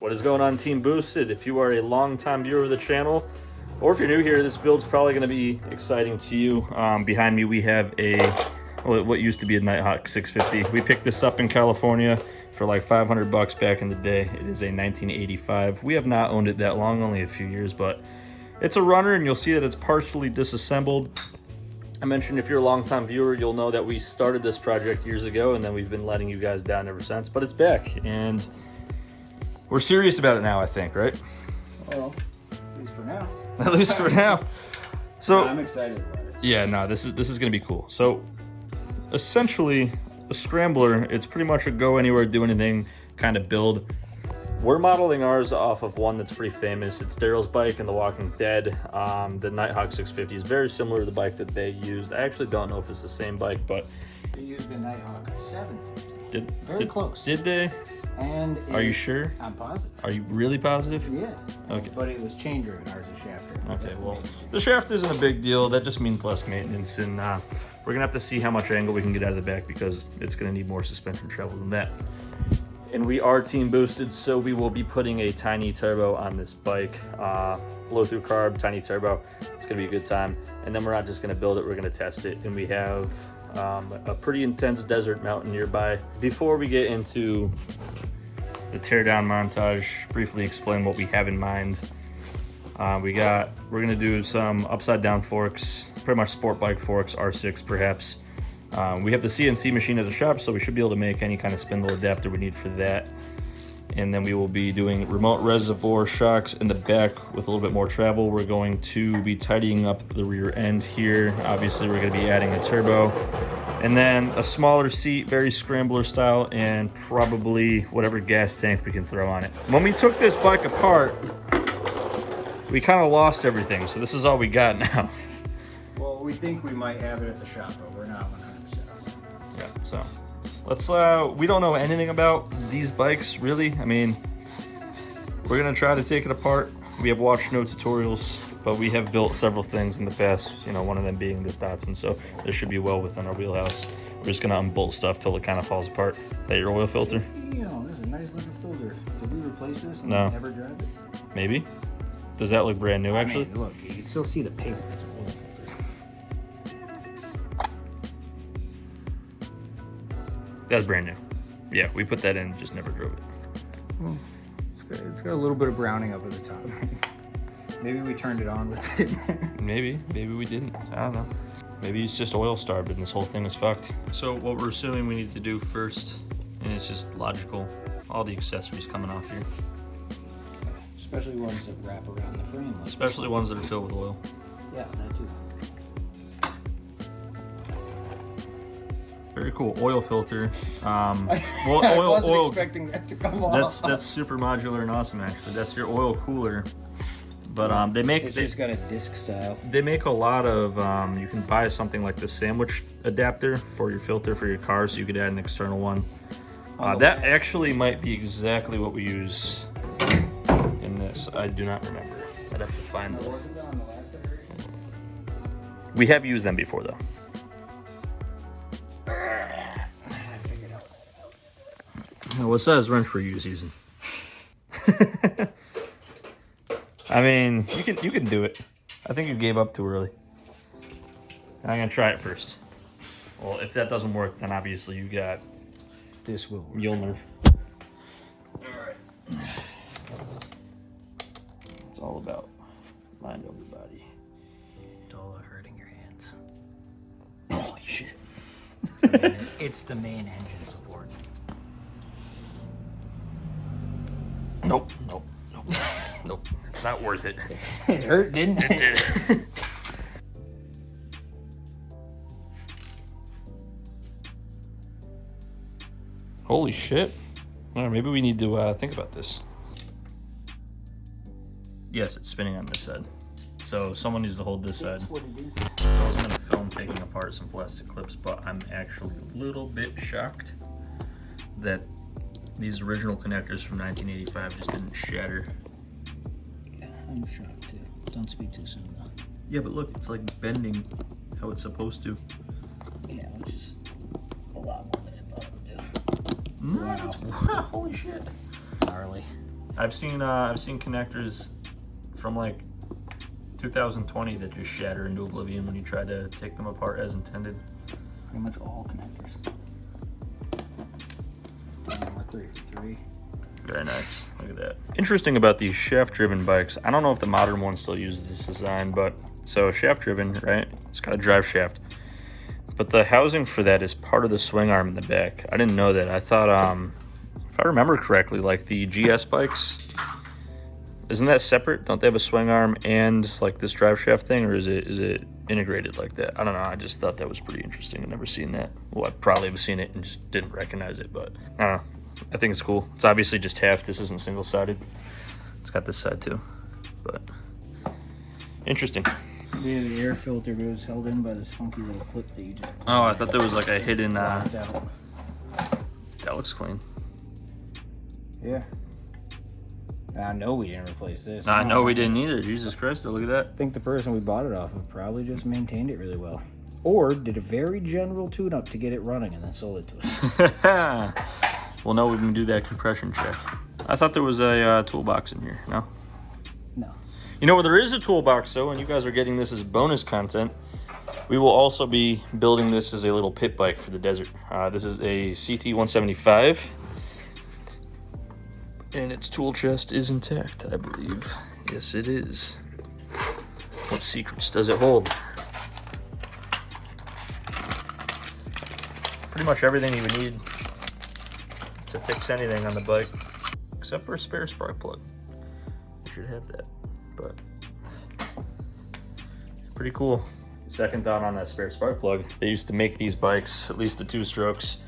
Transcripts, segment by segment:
What is going on, Team Boosted? If you are a long-time viewer of the channel, or if you're new here, this build's probably going to be exciting to you. Behind me, we have what used to be a Nighthawk 650. We picked this up in California for like 500 bucks back in the day. It is a 1985. We have not owned it that long, only a few years, but it's a runner, and you'll see that it's partially disassembled. I mentioned if you're a long-time viewer, you'll know that we started this project years ago, and then we've been letting you guys down ever since, but it's back, and we're serious about it now, I think, right? Well, at least for now. At least for now. So I'm excited about it. Yeah, no, this is gonna be cool. So essentially, a Scrambler, it's pretty much a go anywhere, do anything kind of build. We're modeling ours off of one that's pretty famous. It's Daryl's bike in The Walking Dead. The Nighthawk 650 is very similar to the bike that they used. I actually don't know if it's the same bike, but They used the Nighthawk 750. Very close. Did they? And Are you sure? I'm positive. Are you really positive? Yeah. Okay. But it was chain driven. Ours is shaft driven. Okay, well, the shaft isn't a big deal. That just means less maintenance, and we're gonna have to see how much angle we can get out of the back because it's gonna need more suspension travel than that. And we are team boosted, so we will be putting a tiny turbo on this bike. Blow through carb, tiny turbo. It's gonna be a good time. And then we're not just gonna build it, we're gonna test it. And we have a pretty intense desert mountain nearby. Before we get into the teardown montage, briefly explain what we have in mind. We're gonna do some upside down forks, pretty much sport bike forks, R6 perhaps. We have the CNC machine at the shop, so we should be able to make any kind of spindle adapter we need for that. And then we will be doing remote reservoir shocks in the back with a little bit more travel. We're going to be tidying up the rear end here. Obviously, we're gonna be adding a turbo. And then a smaller seat, very Scrambler style, and probably whatever gas tank we can throw on it. When we took this bike apart, we kind of lost everything, so this is all we got now. Well, we think we might have it at the shop, but we're not 100% on it. Yeah, so let's, we don't know anything about these bikes, really. I mean, we're gonna try to take it apart. We have watched no tutorials, but we have built several things in the past, you know, one of them being this Datsun, so this should be well within our wheelhouse. We're just gonna unbolt stuff till it kind of falls apart. Is that your oil filter? You know, this is a nice looking filter. Did we replace this and No. never drive it? Maybe. Does that look brand new, actually? I mean, look, you can still see the paper. It's an oil filter. That's brand new. Yeah, we put that in, just never drove it. Well, it's got a little bit of browning up at the top. Maybe we turned it on with it. Maybe we didn't. I don't know. Maybe it's just oil starved and this whole thing is fucked. So what we're assuming we need to do first, and it's just logical, all the accessories coming off here. Especially ones that wrap around the frame. Like Especially ones that are filled with oil. Yeah, that too. Very cool. Oil filter. I wasn't oil. expecting that to come off. That's super modular and awesome, actually. That's your oil cooler. But they make It's just got a disc style. They make a lot of, you can buy something like the sandwich adapter for your filter for your car, so you could add an external one. That actually might be exactly what we use in this. I do not remember. I'd have to find them. Wasn't that on the last iteration? We have used them before, though. I figured out. What size wrench were you using? I mean, you can do it. I think you gave up too early. I'm gonna try it first. Well, if that doesn't work, then obviously you got This will work. Mjolnir. Alright. It's all about mind over body. It's all about hurting your hands. Holy shit. It's the main engine support. Nope. Nope. It's not worth it. It hurt, didn't it? It did. Holy shit. All right, maybe we need to think about this. Yes, it's spinning on this side. So someone needs to hold this side. That's what it is. So I was going to film taking apart some plastic clips, but I'm actually a little bit shocked that these original connectors from 1985 just didn't shatter. Yeah, I'm shocked too. Don't speak too soon though. Yeah, but look, it's like bending how it's supposed to. Yeah, which is a lot more than I thought it would do. Wow. Holy shit. Gnarly. I've seen connectors from like 2020 that just shatter into oblivion when you try to take them apart as intended. Pretty much all connectors. Mercury 3. Very nice. Look at that. Interesting about these shaft-driven bikes. I don't know if the modern one still uses this design, but so shaft-driven, right? It's got a drive shaft, but the housing for that is part of the swing arm in the back. I didn't know that. I thought, if I remember correctly, like the GS bikes, isn't that separate? Don't they have a swing arm and like this drive shaft thing, or is it integrated like that? I don't know. I just thought that was pretty interesting. I've never seen that. Well, I probably have seen it and just didn't recognize it, but I don't know. I think it's cool. It's obviously just half. This isn't single-sided. It's got this side too, but interesting. Yeah, the air filter goes held in by this funky little clip that you just. Oh, I thought there was like a hidden. Out. That looks clean. Yeah. I know we didn't replace this. I know we didn't either. Jesus Christ, look at that. I think the person we bought it off of probably just maintained it really well. Or did a very general tune-up to get it running and then sold it to us. Well, no, we can do that compression check. I thought there was a toolbox in here. No? No. You know, there is a toolbox, though, and you guys are getting this as bonus content. We will also be building this as a little pit bike for the desert. This is a CT-175. And its tool chest is intact, I believe. Yes, it is. What secrets does it hold? Pretty much everything you would need to fix anything on the bike, except for a spare spark plug. You should have that, but pretty cool. Second thought on that spare spark plug. They used to make these bikes, at least the 2-strokes.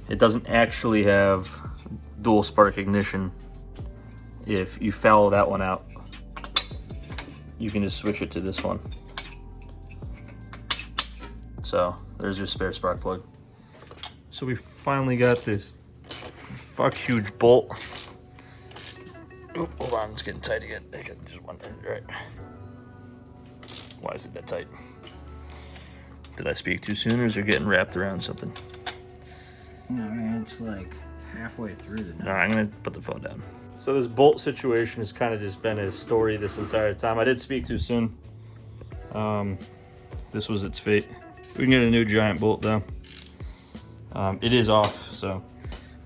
It doesn't actually have dual spark ignition. If you foul that one out, you can just switch it to this one. So there's your spare spark plug. So we finally got this huge bolt. Oh, hold on, it's getting tight again. I got just one end, right? Why is it that tight? Did I speak too soon, or is it getting wrapped around something? No, I mean, it's like halfway through the night. No, I'm gonna put the phone down. So this bolt situation has kind of just been a story this entire time. I did speak too soon. This was its fate. We can get a new giant bolt though. It is off, so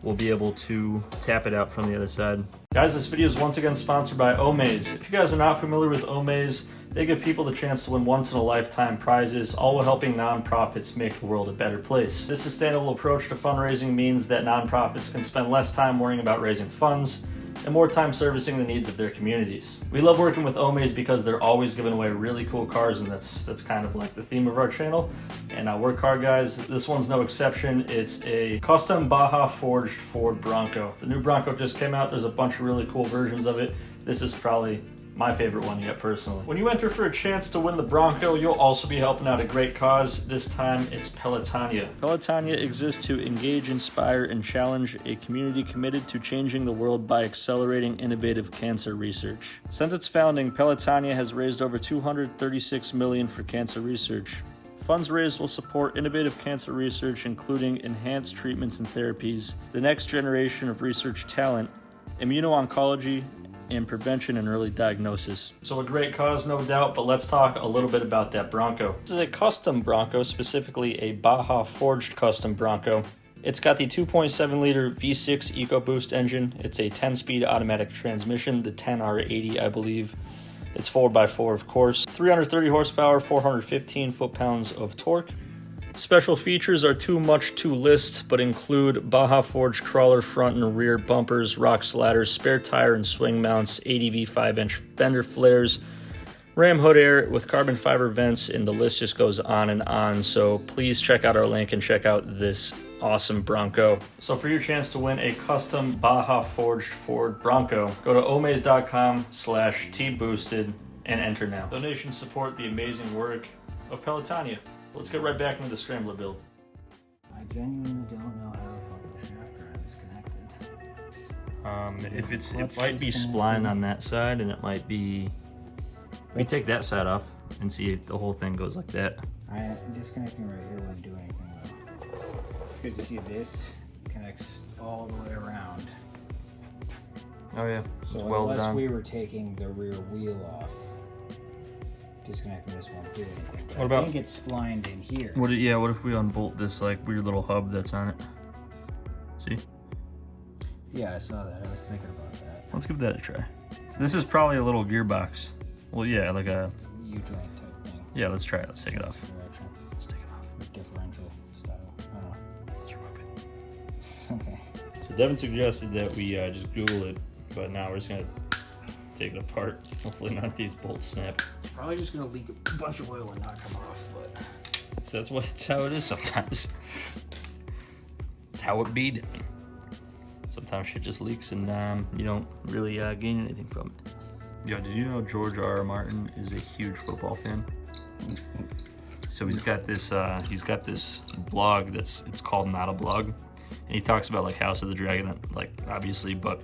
we'll be able to tap it out from the other side. Guys, this video is once again sponsored by Omaze. If you guys are not familiar with Omaze, they give people the chance to win once-in-a-lifetime prizes, all while helping nonprofits make the world a better place. This sustainable approach to fundraising means that nonprofits can spend less time worrying about raising funds and more time servicing the needs of their communities. We love working with Omaze because they're always giving away really cool cars, and that's kind of like the theme of our channel. And work hard, guys. This one's no exception. It's a custom Baja forged Ford Bronco. The new Bronco just came out. There's a bunch of really cool versions of it. This is probably my favorite one yet, personally. When you enter for a chance to win the Bronco, you'll also be helping out a great cause. This time, it's Pelotonia. Pelotonia exists to engage, inspire, and challenge a community committed to changing the world by accelerating innovative cancer research. Since its founding, Pelotonia has raised over $236 million for cancer research. Funds raised will support innovative cancer research, including enhanced treatments and therapies, the next generation of research talent, immuno-oncology, and prevention and early diagnosis. So a great cause, no doubt, but let's talk a little bit about that Bronco. This is a custom Bronco, specifically a Baja forged custom Bronco. It's got the 2.7 liter V6 EcoBoost engine. It's a 10-speed automatic transmission, the 10R80, I believe. It's 4x4, of course. 330 horsepower, 415 foot-pounds of torque. Special features are too much to list, but include Baja forged crawler front and rear bumpers, rocks ladders, spare tire and swing mounts, ADV 5-inch fender flares, ram hood air with carbon fiber vents, and the list just goes on and on. So please check out our link and check out this awesome Bronco. So for your chance to win a custom Baja forged Ford Bronco, go to omaze.com/tboosted and enter now. Donations support the amazing work of Pelotonia. Let's get right back into the Scrambler build. I genuinely don't know how the fuck the shaft drive is connected. It might be spline on that side, and it might be. We take that side off and see if the whole thing goes like that. Disconnecting right here wouldn't do anything though. Because you see this connects all the way around. Oh yeah. It's So welded unless on. we were taking the rear wheel off, disconnecting this won't do anything. But What about- I think it's splined in here. What if we unbolt this like weird little hub that's on it? See? Yeah, I saw that. I was thinking about that. Let's give that a try. This is probably a little gearbox. Well, yeah, like a... U-joint type thing. Yeah, let's try it. Let's take it off. Direction. Let's take it off. With differential style. I don't know. Let's remove it. Okay. So Devin suggested that we just Google it, but now we're just gonna take it apart. Hopefully none of these bolts snap. It's probably just gonna leak a bunch of oil and not come off, but So that's how it is sometimes. It's how it be done. Sometimes shit just leaks and you don't really gain anything from it. Yo, did you know George R.R. Martin is a huge football fan? So he's got this blog it's called Not a Blog, and he talks about like House of the Dragon, like obviously, but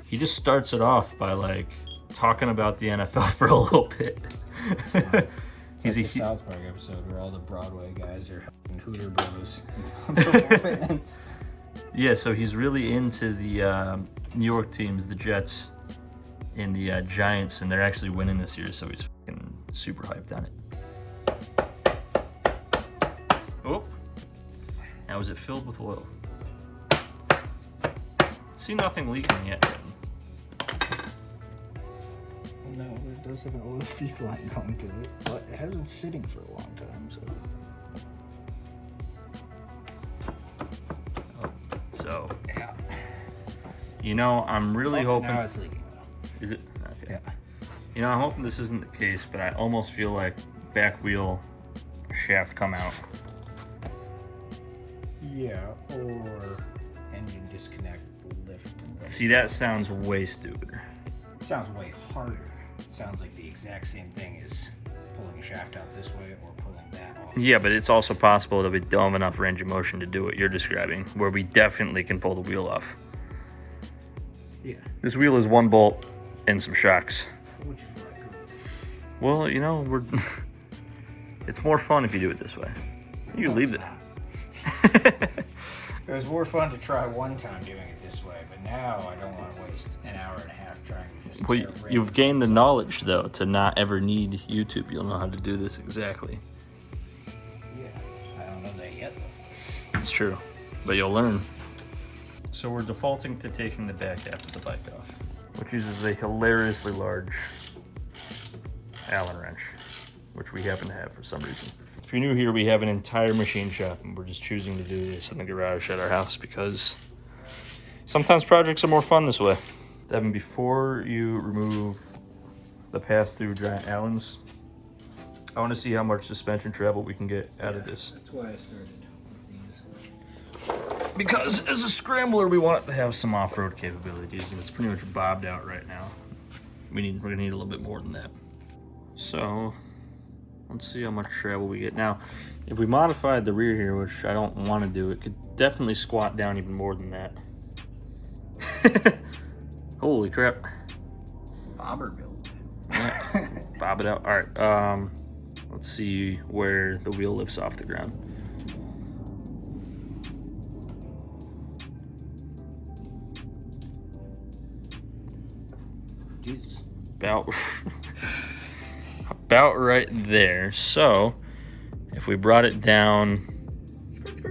he just starts it off by like talking about the NFL for a little bit. He's like the South Park episode where all the Broadway guys are Hooter Bros. Football fans. Yeah, so he's really into the New York teams, the Jets and the Giants, and they're actually winning this year, so he's fucking super hyped on it. Oh, now is it filled with oil? See nothing leaking yet. No, it does have an oil feed line going to it, but it has been sitting for a long time, so. So, Yeah. you know, I'm really hoping. Now it's leaking. Is it? Okay. Yeah. You know, I'm hoping this isn't the case, but I almost feel like back wheel shaft come out. Yeah, or engine disconnect, lift. See, that sounds way stupider. It sounds way harder. It sounds like the exact same thing as pulling a shaft out this way or pulling that off. Yeah, but it's also possible that we don't have enough range of motion to do what you're describing, where we definitely can pull the wheel off. Yeah. This wheel is one bolt and some shocks. Which is what I could. Well, you know, it's more fun if you do it this way. You leave it. It was more fun to try one time doing it this way, but now I don't want to waste an hour and a half trying to just. Well, tear a you've ring. gained the knowledge, though, to not ever need YouTube. You'll know how to do this exactly. Yeah, I don't know that yet though. It's true, but you'll learn. So we're defaulting to taking the back half of the bike off, which uses a hilariously large Allen wrench, which we happen to have for some reason. If you're new here, we have an entire machine shop, and we're just choosing to do this in the garage at our house because sometimes projects are more fun this way. Devin, before you remove the pass-through giant Allens, I want to see how much suspension travel we can get out of this. That's why I started with these. Because as a scrambler, we want it to have some off-road capabilities, and it's pretty much bobbed out right now. We're gonna need a little bit more than that. So let's see how much travel we get. Now, if we modified the rear here, which I don't want to do, it could definitely squat down even more than that. Holy crap. Bobber build. Yeah. Bob it out. All right, let's see where the wheel lifts off the ground. Jesus. About right there. So if we brought it down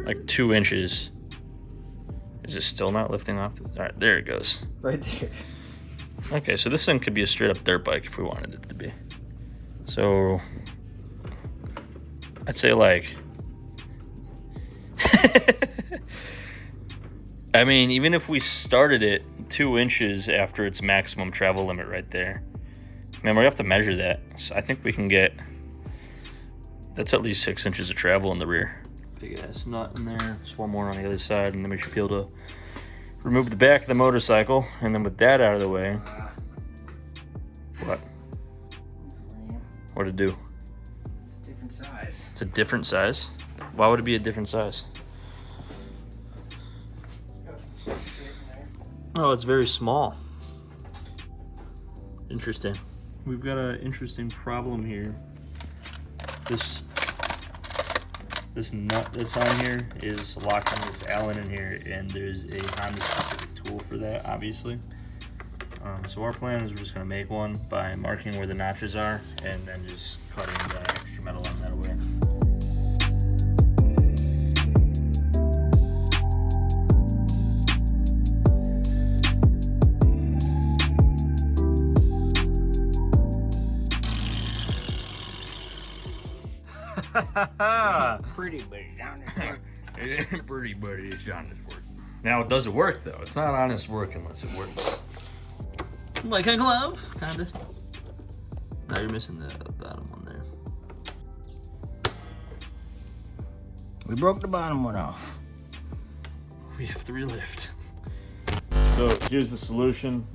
like 2 inches, is it still not lifting off? All right, there it goes. Right there. Okay, so this thing could be a straight up dirt bike if we wanted it to be. So I'd say like I mean, even if we started it 2 inches after its maximum travel limit right there, man, we're gonna have to measure that. So I think we can get, that's at least 6 inches of travel in the rear. Big ass nut in there. There's one more on the other side, and then we should be able to remove the back of the motorcycle. And then with that out of the way, what? What'd it do? It's a different size. It's a different size? Why would it be a different size? Oh, it's very small. Interesting. We've got an interesting problem here. This nut that's on here is locked on this Allen in here, and there's a Honda specific tool for that, obviously. So our plan is we're just gonna make one by marking where the notches are and then just cutting the extra metal on that away. Pretty, but it's down this work. It ain't pretty, but it's done this work. Now, does it work though? It's not honest work unless it works. Like a glove, kind of. Now you're missing the bottom one there. We broke the bottom one off. We have 3 left. So here's the solution.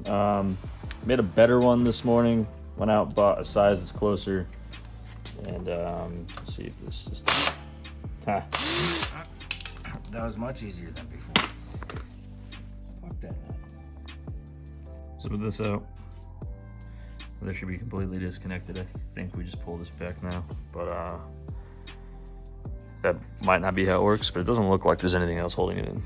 Made a better one this morning. Went out, bought a size that's closer. And let's see if this is. That was much easier than before. Fuck that nut. Smooth this out. This should be completely disconnected. I think we just pull this back now, but that might not be how it works, but it doesn't look like there's anything else holding it in.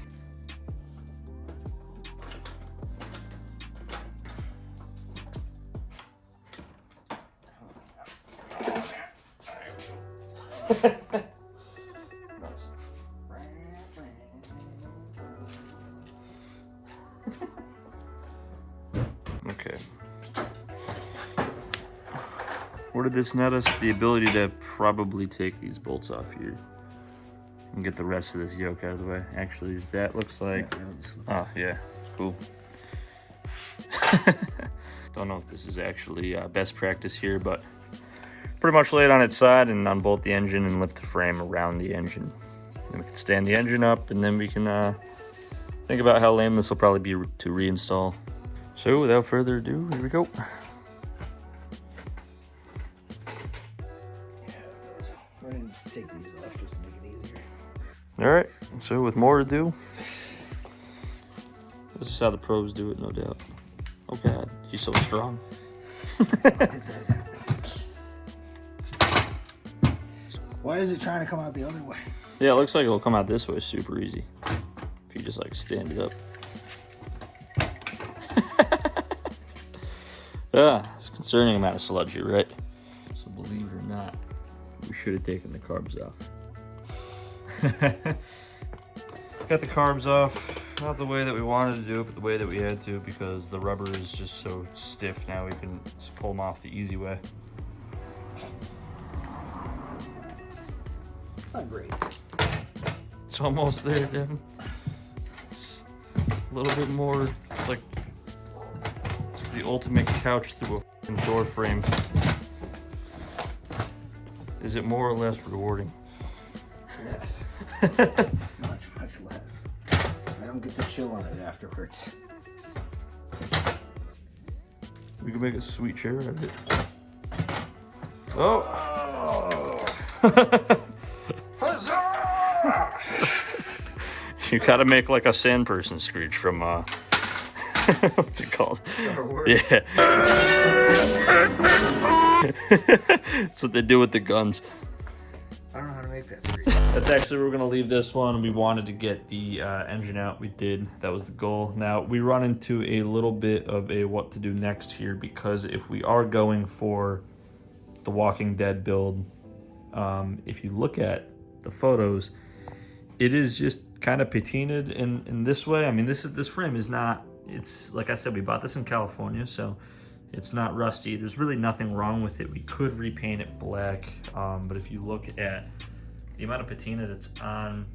Okay. What did this net us? The ability to probably take these bolts off here and get the rest of this yoke out of the way. Actually, that looks like... Oh, yeah. Cool. Don't know if this is actually best practice here, but pretty much lay it on its side and unbolt the engine and lift the frame around the engine. Then we can stand the engine up, and then we can think about how lame this will probably be to reinstall. So without further ado, here we go. We're gonna take these off just to make it easier. All right, so with more ado, this is how the pros do it, no doubt. Oh God, you're so strong. Why is it trying to come out the other way? Yeah, it looks like it'll come out this way super easy if you just like stand it up. It's a concerning amount of sludge here, right? So believe it or not, we should have taken the carbs off. Got the carbs off, not the way that we wanted to do it, but the way that we had to, because the rubber is just so stiff now we can just pull them off the easy way. It's not great. It's almost there, Devin. It's a little bit more, it's like the ultimate couch through a door frame. Is it more or less rewarding? Yes. much less. I don't get to chill on it afterwards. We can make a sweet chair out of it. Oh! You gotta make like a sand person screech from what's it called? Yeah. That's what they do with the guns. I don't know how to make that screech. That's actually where we're gonna leave this one. We wanted to get the engine out. We did. That was the goal. Now we run into a little bit of a what to do next here, because if we are going for the Walking Dead build, if you look at the photos, it is just kind of patinaed in this way. I mean, this frame is not. It's like I said, we bought this in California, so it's not rusty. There's really nothing wrong with it. We could repaint it black, but if you look at the amount of patina that's on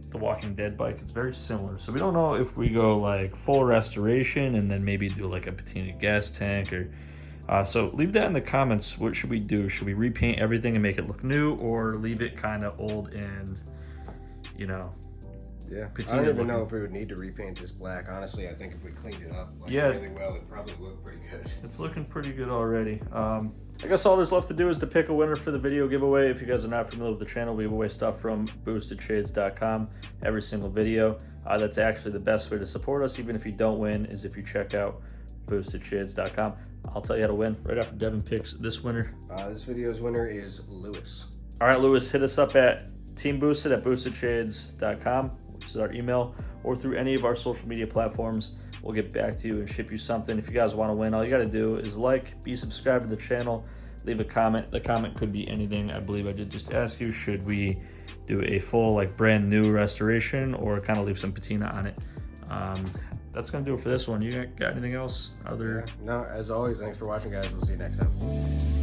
the Walking Dead bike, it's very similar. So we don't know if we go like full restoration and then maybe do like a patina gas tank, or so leave that in the comments. What should we do? Should we repaint everything and make it look new, or leave it kind of old and, you know, yeah, I don't even know if we would need to repaint this black. Honestly, I think if we cleaned it up really well, it'd probably look pretty good. It's looking pretty good already. I guess all there's left to do is to pick a winner for the video giveaway. If you guys are not familiar with the channel, we give away stuff from boostedshades.com every single video. That's actually the best way to support us, even if you don't win, is if you check out boostedshades.com. I'll tell you how to win right after Devin picks this winner. This video's winner is Lewis. All right, Lewis, hit us up at teamboosted@boostedshades.com, which is our email, or through any of our social media platforms. we'll get back to you and ship you something. If you guys want to win, all you got to do is like, be subscribed to the channel, leave a comment. The comment could be anything. I believe I did just ask you, should we do a full like brand new restoration or kind of leave some patina on it? That's gonna do it for this one. You got anything else? No, as always, thanks for watching, guys. We'll see you next time.